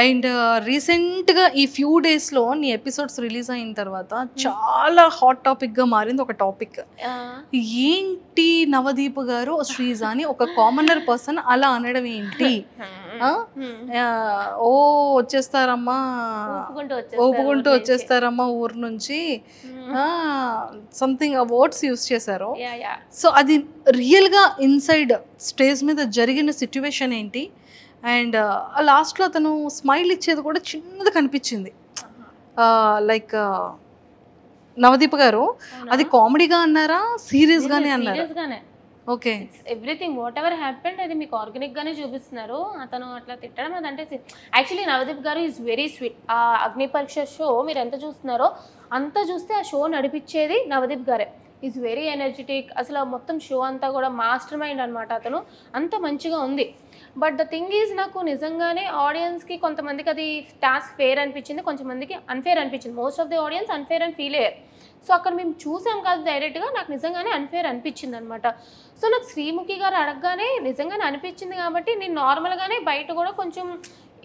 And రీసెంట్గా ఈ few డేస్లో నీ ఎపిసోడ్స్ రిలీజ్ అయిన తర్వాత చాలా హాట్ టాపిక్గా మారింది ఒక టాపిక్. ఏంటి నవదీప్ గారు శ్రీజ అని ఒక కామనర్ పర్సన్ అలా అనడం ఏంటి? ఓ వచ్చేస్తారమ్మా, ఒప్పుకుంటూ వచ్చేస్తారమ్మా ఊరు నుంచి, సంథింగ్ వర్డ్స్ యూస్ చేశారు. సో అది రియల్గా ఇన్సైడ్ స్టేజ్ మీద జరిగిన సిచ్యువేషన్ ఏంటి? అండ్ లాస్ట్లో అతను స్మైల్ ఇచ్చేది కూడా చిన్నది కనిపించింది. లైక్ నవదీప్ గారు అది కామెడీగా అన్నారా, సీరియస్గానే అన్నారా? Okay, everything what ever happened అది మీకు ఆర్గానిక్ గానే చూపిస్తున్నారు. అతను అట్లా తిట్టడం అదంటే యాక్చువల్లీ నవదీప్ గారు ఈజ్ వెరీ స్వీట్. ఆ అగ్ని పరీక్ష షో మీరు ఎంత చూస్తున్నారో అంత చూస్తే ఆ షో నడిపించేది నవదీప్ గారే. Is very energetic. అసలు మొత్తం షో అంతా కూడా మాస్టర్ మైండ్ అనమాట. అతను అంత మంచిగా ఉంది. బట్ ద థింగ్ ఈజ్ నాకు నిజంగానే ఆడియన్స్కి కొంతమందికి అది టాస్క్ ఫేర్ అనిపించింది, కొంతమందికి అన్ఫేర్ అనిపించింది. Most of the audience unfair అని ఫీల్ అయ్యారు. సో అక్కడ మేము చూసాం కాదు డైరెక్ట్గా, నాకు నిజంగానే అన్ఫేర్ అనిపించింది అనమాట. సో నాకు శ్రీముఖి గారు అడగగానే నిజంగానే అనిపించింది కాబట్టి నేను నార్మల్గానే బయట కూడా కొంచెం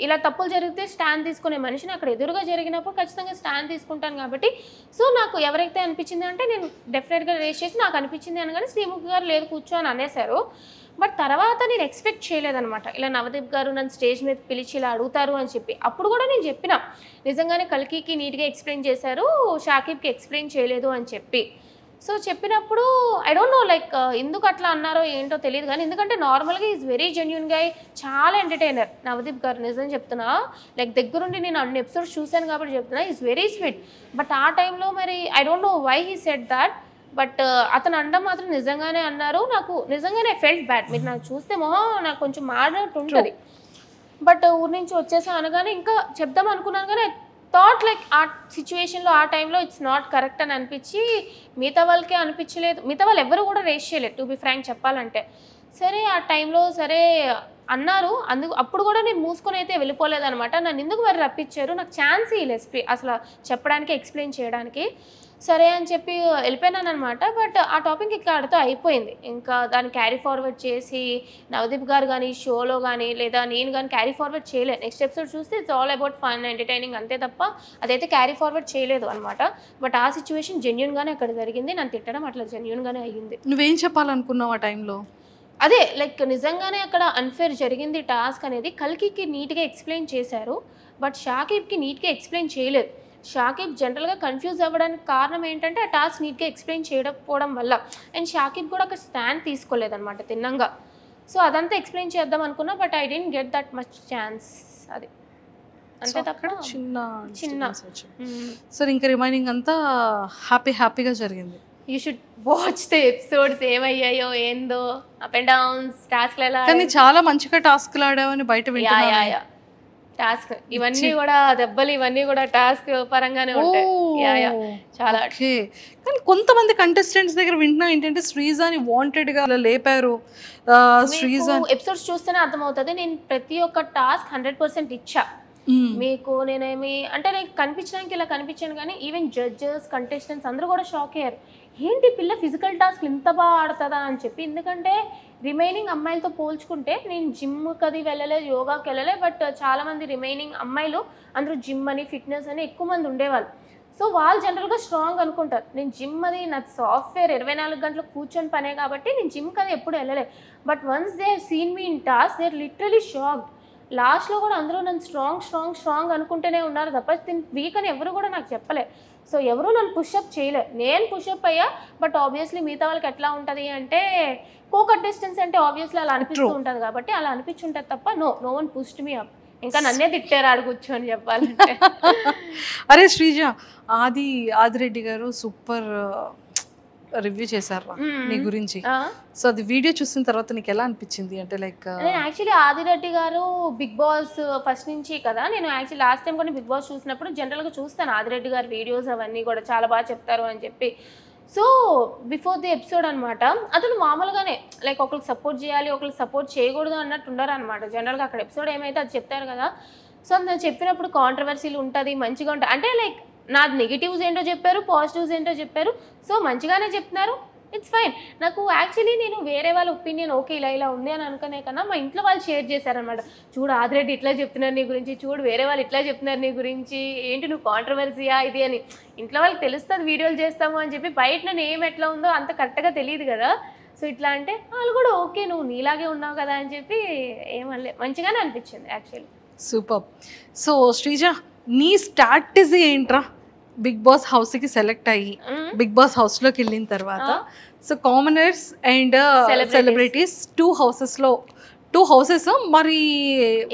ఇలా తప్పులు జరిగితే స్టాండ్ తీసుకునే మనిషిని, అక్కడ ఎదురుగా జరిగినప్పుడు ఖచ్చితంగా స్టాండ్ తీసుకుంటాను కాబట్టి సో నాకు ఎవరైతే అనిపించింది అంటే నేను డెఫినెట్గా రేస్ చేసి నాకు అనిపించింది అనగానే శ్రీముఖి గారు లేదు కూర్చో అని అనేశారు. బట్ తర్వాత నేను ఎక్స్పెక్ట్ చేయలేదనమాట ఇలా నవదీప్ గారు నన్ను స్టేజ్ మీద పిలిచి ఇలా అడుగుతారు అని చెప్పి. అప్పుడు కూడా నేను చెప్పిన నిజంగానే కల్కికి నీట్గా ఎక్స్ప్లెయిన్ చేశారు, షాకిబ్కి ఎక్స్ప్లెయిన్ చేయలేదు అని చెప్పి. సో చెప్పినప్పుడు ఐ డోంట్ నో లైక్ ఎందుకు అట్లా అన్నారో ఏంటో తెలియదు కానీ ఎందుకంటే నార్మల్గా ఈజ్ వెరీ జెన్యూన్ గా, చాలా ఎంటర్టైనర్ నవదీప్ గారు. నిజం చెప్తున్నా, లైక్ దగ్గరుండి నేను అన్ని ఎపిసోడ్స్ చూశాను కాబట్టి చెప్తున్నా, ఈజ్ వెరీ స్వీట్. బట్ ఆ టైంలో మరి I don't know why he said that. But అతను అనడం మాత్రం నిజంగానే అన్నారు. నాకు నిజంగానే ఫెల్ట్ బ్యాడ్. మీరు నాకు చూస్తే మొహం నాకు కొంచెం మాడినట్టు ఉంటుంది. బట్ ఊరి నుంచి వచ్చేసా అనగానే ఇంకా చెప్దాం అనుకున్నాను కానీ థాట్ లైక్ ఆ సిచ్యువేషన్లో ఆ టైంలో ఇట్స్ నాట్ కరెక్ట్ అని అనిపించి మిగతా వాళ్ళకే అనిపించలేదు. మిగతా వాళ్ళు ఎవరు కూడా రేస్ చేయలేదు టు బి ఫ్రాంక్ చెప్పాలంటే. సరే ఆ టైంలో సరే అన్నారు. అప్పుడు కూడా నేను మూసుకొని అయితే వెళ్ళిపోలేదనమాట. నన్ను ఎందుకు మరి రప్పించారు, నాకు ఛాన్స్ ఇవ్వలేదు అసలు చెప్పడానికి, ఎక్స్ప్లెయిన్ చేయడానికి. సరే అని చెప్పి వెళ్ళిపోయినాను అనమాట. బట్ ఆ టాపిక్ ఇక్కడితో అయిపోయింది. ఇంకా దాన్ని క్యారీ ఫార్వర్డ్ చేసి నవదీప్ గారు కానీ షోలో కానీ లేదా నేను కానీ క్యారీ ఫార్వర్డ్ చేయలేదు. నెక్స్ట్ ఎపిసోడ్ చూస్తే it's all about fun entertaining అంతే తప్ప అదైతే క్యారీ ఫార్వర్డ్ చేయలేదు అనమాట. బట్ ఆ సిచ్యువేషన్ జెన్యూన్గానే అక్కడ జరిగింది. నన్ను తిట్టడం అట్లా జెన్యూన్గానే అయ్యింది. నువ్వేం చెప్పాలనుకున్నావు ఆ టైంలో? అదే లైక్ నిజంగానే అక్కడ అన్ఫేర్ జరిగింది టాస్క్ అనేది. కల్కికి నీట్గా ఎక్స్ప్లెయిన్ చేశారు బట్ షాకిబ్కి నీట్గా ఎక్స్ప్లెయిన్ చేయలేదు. షాకిబ్ జనరల్గా కన్ఫ్యూజ్ అవ్వడానికి కారణం ఏంటంటే ఆ టాస్క్ నీట్గా ఎక్స్ప్లెయిన్ చేయకపోవడం వల్ల. అండ్ షాకిబ్ కూడా ఒక స్టాండ్ తీసుకోలేదన్నమాట తిన్నంగా. సో అదంతా ఎక్స్ప్లెయిన్ చేద్దాం అనుకున్నా but I didn't get that much chance. అది అంతే తప్ప చిన్న. సరే ఇంకా రిమైనింగ్ అంతా హ్యాపీగా జరిగింది. You should watch the episodes ఏమయ్యాయో ఏందో అప్ అండ్ డౌన్స్ టాస్క్లు ఎలా. కానీ చాలా మంచిగా టాస్క్లు ఆడావని బయట వింటున్నాను. టాస్క్ ఇవన్నీ కూడా దెబ్బలు ఇవన్నీ కూడా టాస్క్ పరంగానే ఉంటాయి. చాలా. కానీ కొంతమంది కంటెస్టెంట్స్ దగ్గర వింటున్నా ఏంటంటే శ్రీజాని వాంటెడ్ గా లేపారు. శ్రీజా ఎపిసోడ్స్ చూస్తేనే అర్థమవుతుంది. నేను ప్రతి ఒక్క టాస్క్ 100% ఇచ్చా మీకు. నేనేమి అంటే నాకు కనిపించడానికి ఇలా కనిపించాను కానీ ఈవెన్ జడ్జెస్ కంటెస్టెంట్స్ అందరూ కూడా షాక్ అయ్యారు. ఏంటి పిల్ల ఫిజికల్ టాస్క్ ఇంత బాగా ఆడుతుందా అని చెప్పి. ఎందుకంటే రిమైనింగ్ అమ్మాయిలతో పోల్చుకుంటే నేను జిమ్కి అది వెళ్ళలేదు, యోగాకి వెళ్ళలేదు. బట్ చాలామంది రిమైనింగ్ అమ్మాయిలు అందరూ జిమ్ అని ఫిట్నెస్ అని ఎక్కువ మంది ఉండేవాళ్ళు. సో వాళ్ళు జనరల్గా స్ట్రాంగ్ అనుకుంటారు. నేను జిమ్ అది నా సాఫ్ట్వేర్ 24 గంటలు కూర్చొని పనే కాబట్టి నేను జిమ్కి అది ఎప్పుడు వెళ్ళలేదు. But once they have seen me in task they are literally shocked. లాస్ట్లో కూడా అందరూ నన్ను స్ట్రాంగ్ అనుకుంటూనే ఉన్నారు తప్ప వీక్ అని ఎవరు కూడా నాకు చెప్పలే. సో ఎవరు నన్ను పుషప్ చేయలే, నేను పుషప్ అయ్యా. బట్ ఆబ్వియస్లీ మిగతా వాళ్ళకి ఎట్లా ఉంటుంది అంటే కో కంటెస్టెంట్స్ అంటే ఆబ్వియస్లీ అలా అనిపిస్తూ ఉంటుంది కాబట్టి అలా అనిపించుంటుంది తప్ప no one pushed me up. ఇంకా నన్నే తిట్టారు ఆడు కూర్చొని చెప్పాలంటే. అరే శ్రీజ, ఆదిరెడ్డి గారు సూపర్ రివ్యూ చేశారు నీ గురించి. సో అది వీడియో చూసిన తర్వాత నీకు ఎలా అనిపించింది? అంటే లైక్ నేను యాక్చువల్లీ ఆదిరెడ్డి గారు బిగ్ బాస్ ఫస్ట్ నుంచి కదా, నేను యాక్చువల్లీ లాస్ట్ టైం కూడా బిగ్ బాస్ చూసినప్పుడు జనరల్గా చూస్తాను ఆదిరెడ్డి గారి వీడియోస్ అవన్నీ కూడా చాలా బాగా చెప్తారు అని చెప్పి. సో బిఫోర్ ది ఎపిసోడ్ అనమాట అతను మామూలుగానే లైక్ ఒకరికి సపోర్ట్ చేయాలి ఒకరికి సపోర్ట్ చేయకూడదు అన్నట్టు ఉండరు అనమాట. జనరల్గా అక్కడ ఎపిసోడ్ ఏమైతే అది చెప్తారు కదా. సో నేను చెప్పినప్పుడు కాంట్రవర్సీలు ఉంటుంది, మంచిగా ఉంటుంది అంటే లైక్ నాది నెగిటివ్స్ ఏంటో చెప్పారు, పాజిటివ్స్ ఏంటో చెప్పారు. సో మంచిగానే చెప్తున్నారు, ఇట్స్ ఫైన్. నాకు యాక్చువల్లీ నేను వేరే వాళ్ళ ఒపీనియన్ ఓకే ఇలా ఇలా ఉంది అని అనుకునే కన్నా మా ఇంట్లో వాళ్ళు షేర్ చేశారనమాట. చూడు ఆదిరెడ్డి ఇట్లా చెప్తున్నారు నీ గురించి, చూడు వేరే వాళ్ళు ఇట్లా చెప్తున్నారు నీ గురించి, ఏంటి నువ్వు కాంట్రవర్సీయా ఇది అని. ఇంట్లో వాళ్ళకి తెలుస్తుంది వీడియోలు చేస్తాము అని చెప్పి, బయట నేను ఏం ఎట్లా ఉందో అంత కరెక్ట్గా తెలియదు కదా. సో ఇట్లా అంటే వాళ్ళు కూడా ఓకే నువ్వు నీలాగే ఉన్నావు కదా అని చెప్పి ఏమనలే, మంచిగానే అనిపించింది యాక్చువల్లీ. సూపర్. సో శ్రీజ, నీ స్ట్రాటజీ ఏంట్రా బిగ్ బాస్ హౌస్కి సెలెక్ట్ అయ్యి బిగ్ బాస్ హౌస్లోకి వెళ్ళిన తర్వాత? So commoners and celebrities two houses మరి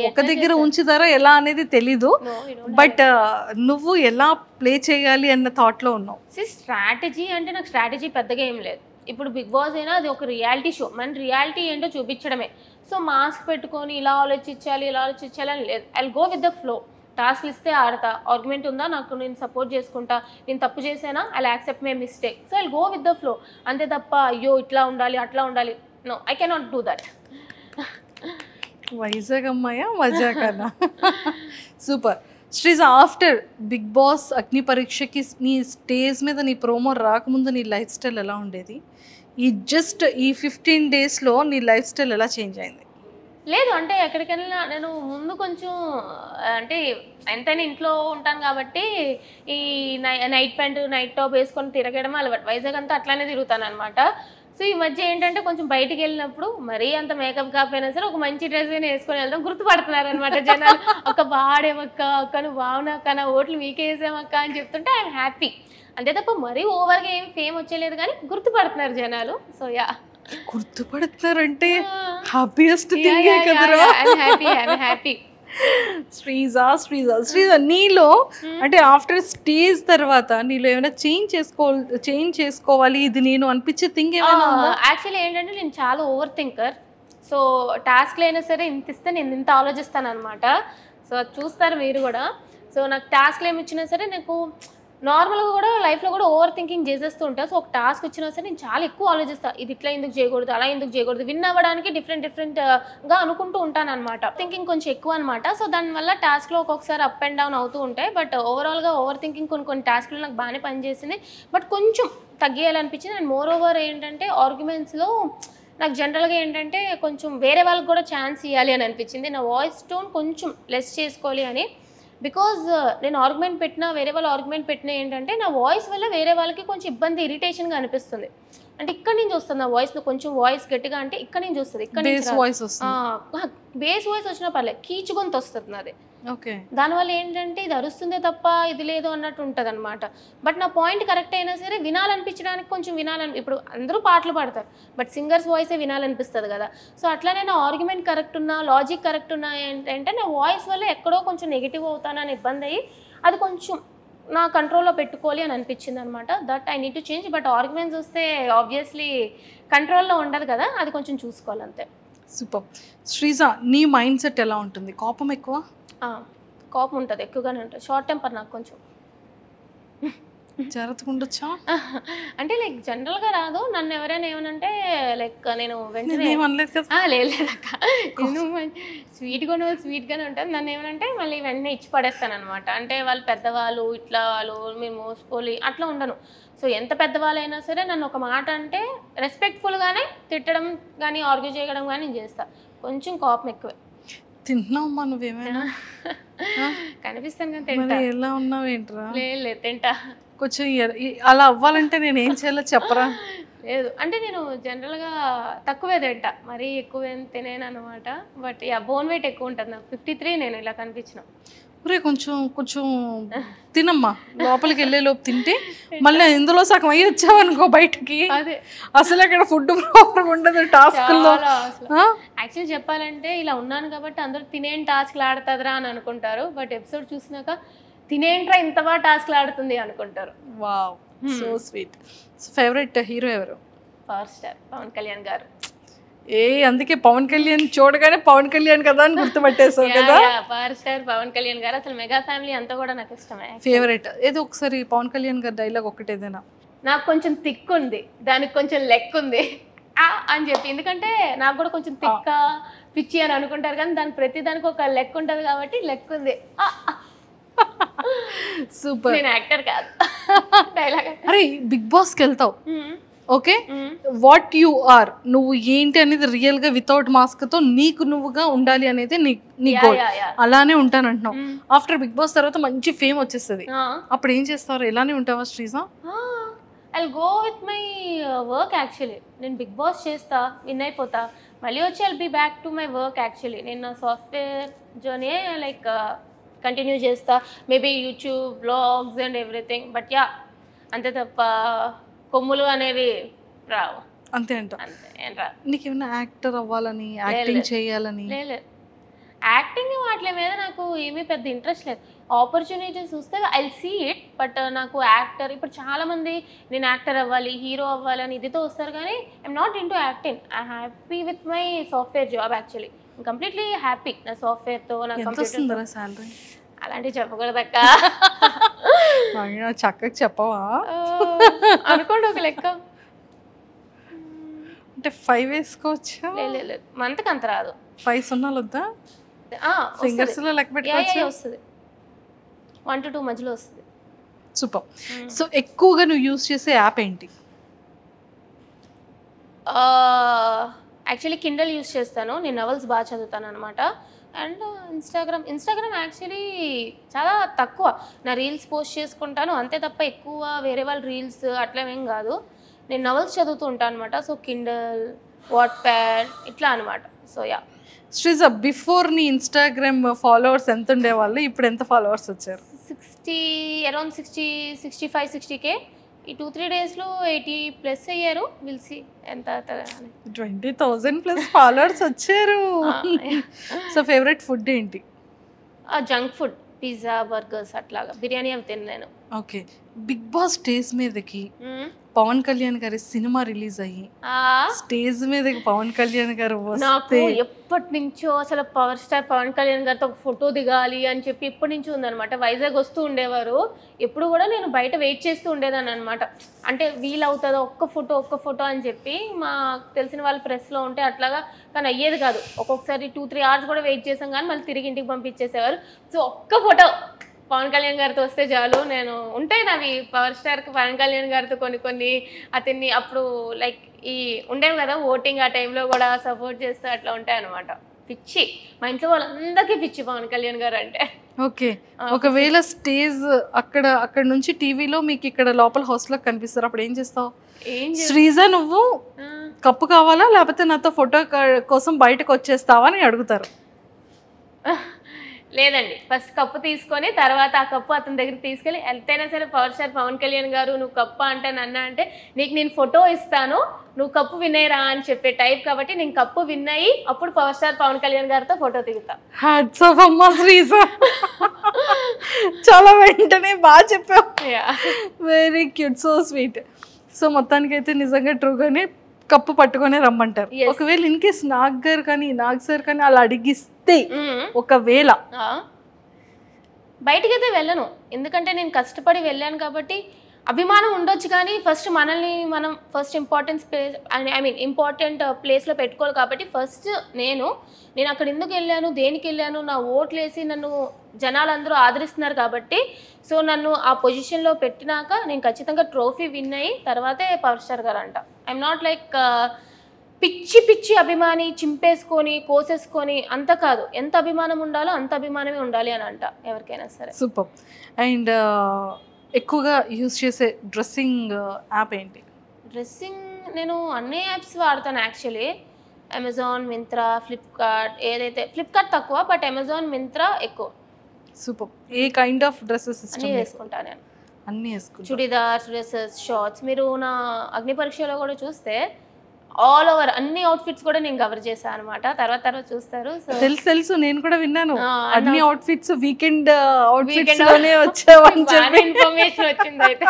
ఒక దగ్గర ఉంచుతారా ఎలా అనేది తెలీదు, బట్ నువ్వు ఎలా ప్లే చేయాలి అన్న థాట్లో ఉన్నావు. స్ట్రాటజీ అంటే నాకు స్ట్రాటజీ పెద్దగా ఏం లేదు. ఇప్పుడు బిగ్ బాస్ అయినా అది ఒక రియాలిటీ షో, మన రియాలిటీ ఏంటో చూపించడమే. సో మాస్క్ పెట్టుకొని ఇలా ఆలోచించాలి అని లేదు. I go with the flow. టాస్క్లు ఇస్తే ఆడతా, ఆర్గ్యుమెంట్ ఉందా నాకు నేను సపోర్ట్ చేసుకుంటా, నేను తప్పు చేసానా I accept my mistake. So I go with the flow, అంతే తప్ప అయ్యో ఇట్లా ఉండాలి అట్లా ఉండాలి, no I cannot do that. Vizag అమ్మాయా మజాకన్నా. Super. Sreeja, after Bigg Boss అగ్ని పరీక్షకి నీ స్టేజ్ మీద నీ ప్రోమో రాకముందు నీ లైఫ్ స్టైల్ ఎలా ఉండేది? ఈ 15 daysలో నీ లైఫ్ స్టైల్ ఎలా చేంజ్ అయింది? లేదు అంటే ఎక్కడికైనా నేను ముందు కొంచెం అంటే ఎంతైనా ఇంట్లో ఉంటాను కాబట్టి ఈ నైట్ ప్యాంటు నైట్ టాప్ వేసుకొని తిరగడం అలవాటు. వైజాగ్ అంతా అట్లానే తిరుగుతాను అనమాట. సో ఈ మధ్య ఏంటంటే కొంచెం బయటికి వెళ్ళినప్పుడు మరీ అంత మేకప్ కాకపోయినా సరే ఒక మంచి డ్రెస్ అయినా వేసుకొని వెళ్దాం, గుర్తుపడుతున్నారు అనమాట జనాలు. ఒక బాడేమక్క, అక్క నువ్వు బాగున్నాక, నా ఓట్లు మీకే వేసామక్క అని చెప్తుంటే ఐఎమ్ హ్యాపీ. అంతే తప్ప మరీ ఓవర్గా ఏం ఫేమ్ వచ్చేలేదు కానీ గుర్తుపడుతున్నారు జనాలు. సో యా, గుర్తుపడుతున్నారంటే హ్యాపీయెస్ట్ థింగ్ కదరా. హ్యాపీ. శ్రీజ, నీలో అంటే ఆఫ్టర్ స్టేజ్ తర్వాత నీలో ఏమైనా చేంజ్ చేసుకోవాలి ఇది నేను అనిపించే థింగ్ ఏమైనా? యాక్చువల్లీ ఏంటంటే నేను చాలా ఓవర్ థింకర్. సో టాస్క్లు అయినా సరే ఇంత ఇస్తే నేను ఇంత ఆలోచిస్తాను అనమాట. సో అది చూస్తారు మీరు కూడా. సో నాకు టాస్క్లు ఏమి ఇచ్చినా సరే నాకు నార్మల్గా కూడా లైఫ్లో కూడా ఓవర్ థింకింగ్ చేసేస్తూ ఉంటాను. సో ఒక టాస్క్ వచ్చినా సరే నేను చాలా ఎక్కువ ఆలోచిస్తాను, ఇది ఇట్లా ఎందుకు చేయకూడదు, అలా ఎందుకు చేయకూడదు, విన్ అవ్వడానికి డిఫరెంట్గా అనుకుంటూ ఉంటాను అనమాట. థింకింగ్ కొంచెం ఎక్కువ అనమాట. సో దానివల్ల టాస్క్లో ఒక్కొక్కసారి అప్ అండ్ డౌన్ అవుతూ ఉంటాయి. బట్ ఓవరాల్గా ఓవర్ థింకింగ్ కొన్ని టాస్క్లు నాకు బాగానే పనిచేసింది, బట్ కొంచెం తగ్గియాలనిపించింది. అండ్ మోర్ ఓవర్ ఏంటంటే ఆర్గ్యుమెంట్స్లో నాకు జనరల్గా ఏంటంటే కొంచెం వేరే వాళ్ళకి కూడా ఛాన్స్ ఇవ్వాలి అని అనిపించింది. నా వాయిస్ టోన్ కొంచెం లెస్ చేసుకోవాలి అని. బికాజ్ నేను ఆర్గ్యుమెంట్ పెట్టినా వేరే వాళ్ళు ఆర్గ్యుమెంట్ పెట్టినా ఏంటంటే నా వాయిస్ వల్ల వేరే వాళ్ళకి కొంచెం ఇబ్బంది, ఇరిటేషన్గా అనిపిస్తుంది. అంటే ఇక్కడ నుంచి వస్తుంది నా వాయిస్, కొంచెం వాయిస్ గట్టిగా అంటే ఇక్కడ నుంచి వస్తుంది, ఇక్కడ నుంచి బేస్ వాయిస్ వచ్చినా పర్లేదు, కీచుగొంతు వస్తుంది నాది. ఓకే, దానివల్ల ఏంటంటే ఇది అరుస్తుందే తప్ప ఇది లేదు అన్నట్టు ఉంటుంది అనమాట. బట్ నా పాయింట్ కరెక్ట్ అయినా సరే వినాలనిపించడానికి కొంచెం ఇప్పుడు అందరూ పాటలు పాడతారు, బట్ సింగర్స్ వాయిసే వినాలనిపిస్తుంది కదా. సో అట్లానే నా ఆర్గ్యుమెంట్ కరెక్ట్ ఉన్నా, లాజిక్ కరెక్ట్ ఉన్నా ఏంటంటే నా వాయిస్ వల్ల ఎక్కడో కొంచెం నెగిటివ్ అవుతానని ఇబ్బంది అయ్యి అది కొంచెం నా కంట్రోల్లో పెట్టుకోవాలి అని అనిపించింది అనమాట. That I need to change. But arguments వస్తే ఆబ్వియస్లీ కంట్రోల్లో ఉండదు కదా, అది కొంచెం చూసుకోవాలి అంతే. సూపర్. శ్రీజ, నీ మైండ్ సెట్ ఎలా ఉంటుంది? కోపం ఎక్కువ? కోపం ఉంటుంది, ఎక్కువగానే ఉంటుంది. షార్ట్ టెంపర్ నాకు కొంచెం. జరుగుతుండొచ్చా అంటే లైక్ జనరల్గా రాదు. నన్ను ఎవరైనా ఏమనంటే లైక్ నేను వెంటనే లేదక్క, నేను స్వీట్గానే ఉంటుంది. నన్ను ఏమనంటే మళ్ళీ వెంటనే ఇచ్చి పడేస్తాను అనమాట. అంటే వాళ్ళు పెద్దవాళ్ళు, ఇట్లా వాళ్ళు మీరు మోసుకోవాలి అట్లా ఉండను. సో ఎంత పెద్దవాళ్ళైనా సరే నన్ను ఒక మాట అంటే రెస్పెక్ట్ఫుల్గానే తిట్టడం కానీ ఆర్గ్యూ చేయడం కానీ నేను చేస్తాను. కొంచెం కోపం ఎక్కువే. తింటున్నావమ్మా నువ్వేమైనా? కనిపిస్తాను కానీ తింటా. ఎలా ఉన్నావు ఏంట్రా? లేదు తింటా. కొంచెం అలా అవ్వాలంటే నేను ఏం చేయాలో చెప్పరా? లేదు అంటే నేను జనరల్గా తక్కువే తింటా, మరీ ఎక్కువ ఏం తినేను అనమాట. బట్ బోన్ వెయిట్ ఎక్కువ ఉంటుంది నాకు, 53 నేను ఇలా కనిపించిన. ఒరే కొంచెం తినమ్మా, లోపలికి వెళ్ళే లోపు తింటే మళ్ళీ ఇందులో సగం అయ్యి వచ్చావనుకో బయటకి, అదే అసలు అక్కడ ఫుడ్ ప్రాపర్ ఉండదు టాస్క్లో. యాక్చువల్లీ చెప్పాలంటే ఇలా ఉన్నాను కాబట్టి అందరూ తినేం టాస్క్లు ఆడుతుందిరా అని అనుకుంటారు. బట్ ఎపిసోడ్ చూసినాక తినేంట్రా ఇంత బాగా టాస్క్లు ఆడుతుంది అనుకుంటారు. Wow, so sweet. Favourite hero ఎవరు? పవర్ స్టార్ పవన్ కళ్యాణ్ గారు. అందుకే పవన్ కళ్యాణ్ చూడగానే పవన్ కళ్యాణ్ కదా అని గుర్తుపట్టేసావు కదా. పవర్ స్టార్ పవన్ కళ్యాణ్ గారు, అసలు మెగా ఫ్యామిలీ అంతా కూడా నాకు ఇష్టమే. ఫేవరెట్ ఏదో ఒకసారి పవన్ కళ్యాణ్ గారి డైలాగ్ ఒకటేదేనా? నాకు కొంచెం థిక్ ఉంది, దానికి కొంచెం లెక్ ఉంది అని చెప్పి. ఎందుకంటే నాకు కూడా కొంచెం థిక్క పిచ్చి అని అనుకుంటారు కానీ దానికి ప్రతి దానికి ఒక లెక్ ఉంటుంది కాబట్టి లెక్ ఉంది. సూపర్. నేను యాక్టర్ కాదు, డైలాగ్. అరే బిగ్ బాస్కి వెళ్తావు, ఓకే, వాట్ యు ఆర్, నువ్వు ఏంటి అనేది రియల్ గా వితౌట్ మాస్క్ తో నీకు నువ్వుగా ఉండాలి అనేది నీ గోల్. అలానే ఉంటానంటున్నావు. ఆఫ్టర్ బిగ్ బాస్ తర్వాత మంచి ఫేమ్ వచ్చేస్తుంది, అప్పుడు ఏం చేస్తారు? ఎలానే ఉంటావా Sreeja? I'll go with my work actually. నేను బిగ్ బాస్ చేస్తా, విన్ అయిపోతా, మళ్ళీ వచ్చి I'll be back to my work actually. నేను సాఫ్ట్వేర్ జర్నీ లైక్ కంటిన్యూ చేస్తా, maybe YouTube blogs and everything. But yeah, అంతే తప్ప కొమ్ములు అనేవి రావు. అంతే అంట. అంతే ఏం రా. నీకేమైనా యాక్టర్ అవ్వాలని, యాక్టింగ్ చేయాలని? లేదు, యాక్టింగ్ వాటి మీద నాకు ఏమీ పెద్ద ఇంట్రెస్ట్ లేదు. ఆపర్చునిటీస్ చూస్తే ఐల్ సీ ఇట్, బట్ నాకు యాక్టర్, ఇప్పుడు చాలామంది నేను యాక్టర్ అవ్వాలి, హీరో అవ్వాలి అని ఇదితో వస్తారు, కానీ I'm not in to acting. I happy with my software job actually. Completely happy నా సాఫ్ట్వేర్తో, నా కంప్యూటర్. సాలరీ అలాంటివి చెప్పకూడదక్క. చక్కగా చెప్పవా? అనుకోండి ఒక లెక్క. అంటే 5 వేసుకోవచ్చా? లేదు, మంత్కి అంత రాదు. 5 సున్నాలు వద్దా? సింగర్స్ లో లెక్క పెట్టుకోవచ్చు. వస్తుంది, 1 to 2 మధ్యలో వస్తుంది. సూపర్. సో ఎక్కువగా నువ్వు యూజ్ చేసే యాప్ ఏంటి? యాక్చువల్లీ కిండల్ యూజ్ చేస్తాను, నేను నవల్స్ బాగా చదువుతాను అనమాట. అండ్ ఇన్స్టాగ్రామ్ యాక్చువల్లీ చాలా తక్కువ, నా రీల్స్ పోస్ట్ చేసుకుంటాను అంతే తప్ప ఎక్కువ వేరే వాళ్ళ రీల్స్ అట్లా ఏం కాదు. నేను నవల్స్ చదువుతూ ఉంటాను అనమాట. సో కిండల్, వాట్ప్యాడ్ ఇట్లా అనమాట. So yeah. శ్రీజ, బిఫోర్ నీ ఇన్స్టాగ్రామ్ ఫాలోవర్స్ ఎంత ఉండేవాళ్ళు, ఇప్పుడు ఎంత ఫాలోవర్స్ వచ్చారు? 60, అరౌండ్ 65, 60K. ఈ 2-3 డేస్లో 80+ అయ్యారు. విల్ సీ ఎంత 20,000+ ఫాలోవర్స్ వచ్చారు. సో ఫేవరెట్ ఫుడ్ ఏంటి? జంక్ ఫుడ్, పిజ్జా, బర్గర్స్ అట్లాగా. బిర్యానీ అవి తిన్నాను. ఓకే, బిగ్ బాస్ స్టేజ్ మీదకి పవన్ కళ్యాణ్ గారి సినిమా రిలీజ్ అయ్యి స్టేజ్ మీదకి పవన్ కళ్యాణ్ గారు నాకు ఎప్పటి నుంచో అసలు పవర్ స్టార్ పవన్ కళ్యాణ్ గారితో ఒక ఫోటో దిగాలి అని చెప్పి ఎప్పటి నుంచో ఉందనమాట. వైజాగ్ వస్తూ ఉండేవారు, ఎప్పుడు కూడా నేను బయట వెయిట్ చేస్తూ ఉండేదాన్ని అనమాట. అంటే వీలవుతుందో ఒక్క ఫోటో అని చెప్పి మాకు తెలిసిన వాళ్ళు ప్రెస్లో ఉంటే అట్లాగా, కానీ అయ్యేది కాదు. ఒక్కొక్కసారి 2-3 hours కూడా వెయిట్ చేసాం, కానీ మళ్ళీ తిరిగి ఇంటికి పంపించేసేవారు. సో ఒక్క ఫోటో పవన్ కళ్యాణ్ గారితో వస్తే చాలు. నేను ఉంటాయి నావి పవర్ స్టార్కి పవన్ కళ్యాణ్ గారితో కొన్ని అతన్ని అప్పుడు లైక్ ఈ ఉండేవి కదా ఓటింగ్, ఆ టైంలో కూడా సపోర్ట్ చేస్తూ అట్లా ఉంటాయి అనమాట. పిచ్చి, మా ఇంట్లో వాళ్ళందరికీ పిచ్చి పవన్ కళ్యాణ్ గారు అంటే. ఓకే, ఒకవేళ స్టేజ్ అక్కడ నుంచి టీవీలో మీకు ఇక్కడ లోపల హాస్టల్లో కనిపిస్తారు, అప్పుడు ఏం చేస్తావు? శ్రీజ, నువ్వు కప్పు కావాలా లేకపోతే నాతో ఫోటో కోసం బయటకు వచ్చేస్తావా అని అడుగుతారు. లేదండి, ఫస్ట్ కప్పు తీసుకొని తర్వాత ఆ కప్పు అతని దగ్గర తీసుకెళ్ళి, ఎంతైనా సరే పవర్ స్టార్ పవన్ కళ్యాణ్ గారు నువ్వు కప్పు అంటే నన్ను అంటే నీకు నేను ఫోటో ఇస్తాను, నువ్వు కప్పు విన్ అయ్యిరా అని చెప్పే టైప్. కాబట్టి నేను కప్పు విన్ అయ్యి అప్పుడు పవర్ స్టార్ పవన్ కళ్యాణ్ గారితో ఫోటో దిగుతా. హ్యాట్స్ ఆఫ్ అమ్మా శ్రీజ, చాలా వెంటనే బాగా చెప్పావు. Very cute, so sweet. So మొత్తానికైతే నిజంగా ట్రూగానే కప్పు పట్టుకొని రమ్మంటారు. ఒకవేళ ఇన్ కేస్ నాగ్ సార్ కానీ అలా అడిగిస్తే, ఒకవేళ బయటికైతే వెళ్ళను, ఎందుకంటే నేను కష్టపడి వెళ్ళాను కాబట్టి. అభిమానం ఉండొచ్చు కానీ ఫస్ట్ మనల్ని మనం ఫస్ట్ ఇంపార్టెంట్ ప్లేస్లో పెట్టుకోవాలి. కాబట్టి ఫస్ట్ నేను అక్కడ ఎందుకు వెళ్ళాను, దేనికి వెళ్ళాను, నా ఓట్లు వేసి నన్ను జనాలందరూ ఆదరిస్తున్నారు కాబట్టి. సో నన్ను ఆ పొజిషన్లో పెట్టినాక నేను ఖచ్చితంగా ట్రోఫీ విన్ అయ్యి తర్వాతే పవర్ స్టార్ గారు అంట. ఐఎమ్ నాట్ లైక్ పిచ్చి అభిమాని చింపేసుకొని కోసేసుకొని అంత కాదు. ఎంత అభిమానం ఉండాలో అంత అభిమానమే ఉండాలి అని అంట ఎవరికైనా సరే. సూపర్. అండ్ ఎక్కువగా యూజ్ చేసే డ్రెస్సింగ్ యాప్ ఏంటి? డ్రెస్సింగ్ నేను అన్ని యాప్స్ వాడతాను యాక్చువల్లీ. Amazon, Myntra, Flipkart. ఏదైతే ఫ్లిప్కార్ట్ తక్కువ, బట్ అమెజాన్, మింత్రా ఎక్కువ. Super. A kind of dresses అన్నీ వేసుకుంటాను నేను. అన్నీ వేసుకుంటాను, చుడిదార్స్, డ్రెస్సెస్, షార్ట్స్. మీరు నా అగ్ని పరీక్షలో కూడా చూస్తే ఆల్ ఓవర్ అన్ని అవుట్ఫిట్స్ కూడా నేను కవర్ చేశాను అనమాట. తర్వాత చూస్తారు. తెలుసు, నేను కూడా విన్నాను. అన్ని అవుట్ఫిట్స్ వీకెండ్ అవుట్ఫిట్స్ లోనే వచ్చావని చెప్పి ఇన్ఫర్మేషన్ వచ్చింది. అయితే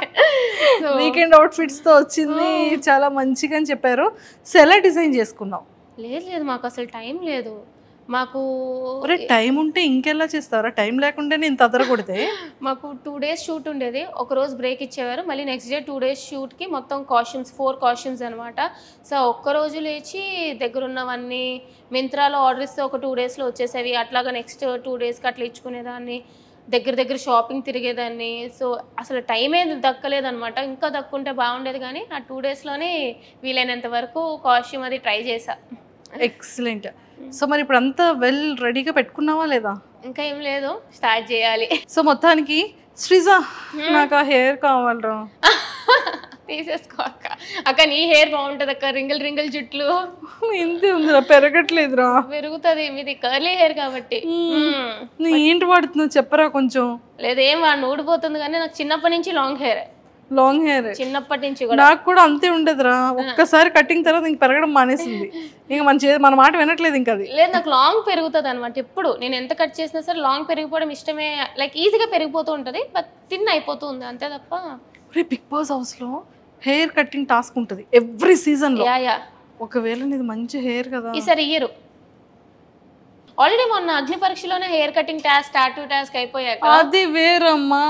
వీకెండ్ అవుట్ఫిట్స్ తో వచ్చింది, చాలా మంచిగా అని చెప్పారు. సో ఎలా డిజైన్ చేసుకున్నావు? లేదు, మాకు అసలు టైం లేదు. మాకు టైం ఉంటే ఇంకెలా చేస్తారా? టైం లేకుండా నేను తదరకూడదే. మాకు 2 days షూట్ ఉండేది, ఒకరోజు బ్రేక్ ఇచ్చేవారు, మళ్ళీ నెక్స్ట్ డే 2 days షూట్కి మొత్తం కాస్ట్యూమ్స్ 4 కాస్ట్యూమ్స్ అనమాట. సో ఒక్కరోజు లేచి దగ్గరున్నవన్నీ మింత్రాలో ఆర్డర్ ఇస్తే ఒక 2 daysలో వచ్చేసేవి. అట్లాగా నెక్స్ట్ 2 daysకి అట్లా ఇచ్చుకునేదాన్ని. దగ్గర షాపింగ్ తిరిగేదాన్ని. సో అసలు టైమే దక్కలేదనమాట. ఇంకా దక్కుంటే బాగుండేది కానీ ఆ 2 డేస్లోనే వీలైనంత వరకు కాస్ట్యూమ్ అది ట్రై చేసా. ఎక్సలెంట్. సో మరి ఇప్పుడు అంతా వెల్ రెడీగా పెట్టుకున్నావా లేదా? ఇంకా ఏం లేదు, స్టార్ట్ చేయాలి. సో మొత్తానికి శ్రీజా నాకు ఆ హెయిర్ కావాలరా. తీసేసుకో అక్క. అక్క నీ హెయిర్ బాగుంటది అక్క, రింగిల్ జుట్లు. ఇంతే ఉందిరా, పెరగట్లేదురా. పెరుగుతుంది, మీది కర్లీ హెయిర్ కాబట్టి. ఏంటి వాడుతున్నావు చెప్పరా కొంచెం. లేదు ఏం వాడిని, ఊడిపోతుంది కానీ నాకు చిన్నప్పటి నుంచి లాంగ్ హెయిర్. చిన్నప్పటి నుంచి నాకు కూడా అంతే ఉండేదిరా. ఒక్కసారి కటింగ్ తర్వాత ఇంక పెరగడం మానేసింది. ఇంకా మన మాట వినట్లేదు ఇంకా. అది లేదు, నాకు లాంగ్ పెరుగుతుంది అనమాట. ఎప్పుడు నేను ఎంత కట్ చేసినా సరే లాంగ్ పెరిగిపోవడం ఇష్టమే. లైక్ ఈజీగా పెరిగిపోతూ ఉంటుంది, బట్ థిన్ అయిపోతూ ఉంది అంతే తప్ప. బిగ్ బాస్ హౌస్ లో హెయిర్ కటింగ్ టాస్క్ ఉంటుంది ఎవ్రీ సీజన్ లో. ఒకవేళ నీది మంచి హెయిర్ కదా, ఈసారి ఇయ్యరు. ఆల్రెడీ మొన్న అగ్ని పరీక్షలోనే hair cutting task, tattoo task అయిపోయాక అది వేరమ్మా.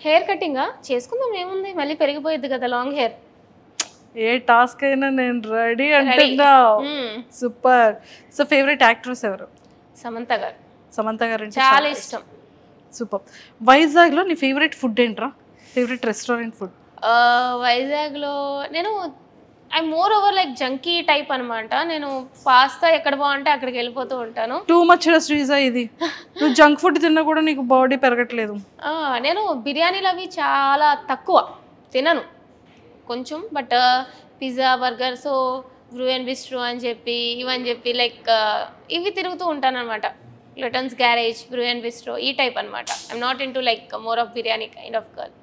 హెయిర్ కటింగ్ చేసుకుందాం ఏముంది, మళ్ళీ పెరిగిపోయింది కదా లాంగ్ హెయిర్. ఏ టాస్క్ అయినా నేను రెడీ అంటున్నా. సూపర్. సో ఫేవరెట్ యాక్ట్రెస్ ఎవరు? సమంత గారు. సమంత గారు అంటే చాలా ఇష్టం. సూపర్. వైజాగ్ లో నీ ఫేవరెట్ ఫుడ్ ఏంట్రా? Favourite restaurant food? వైజాగ్ లో నేను I more over like junkie type అనమాట. నేను పాస్తా ఎక్కడ బాగుంటే అక్కడికి వెళ్ళిపోతూ ఉంటాను. టూ మచ్ శ్రీజా ఇది. నువ్వు జంక్ ఫుడ్ తిన్నా కూడా నీకు బాడీ పెరగట్లేదు. నేను బిర్యానీలు అవి చాలా తక్కువ తినను కొంచెం. But pizza, burger, so Bru and bistro అని చెప్పి ఇవని చెప్పి లైక్ ఇవి తిరుగుతూ ఉంటాను అనమాట. లిటన్స్ గ్యారేజ్, బ్రూ అండ్ బిస్ట్రో ఈ టైప్ అనమాట. I'm not in to like more of biryani kind of girl.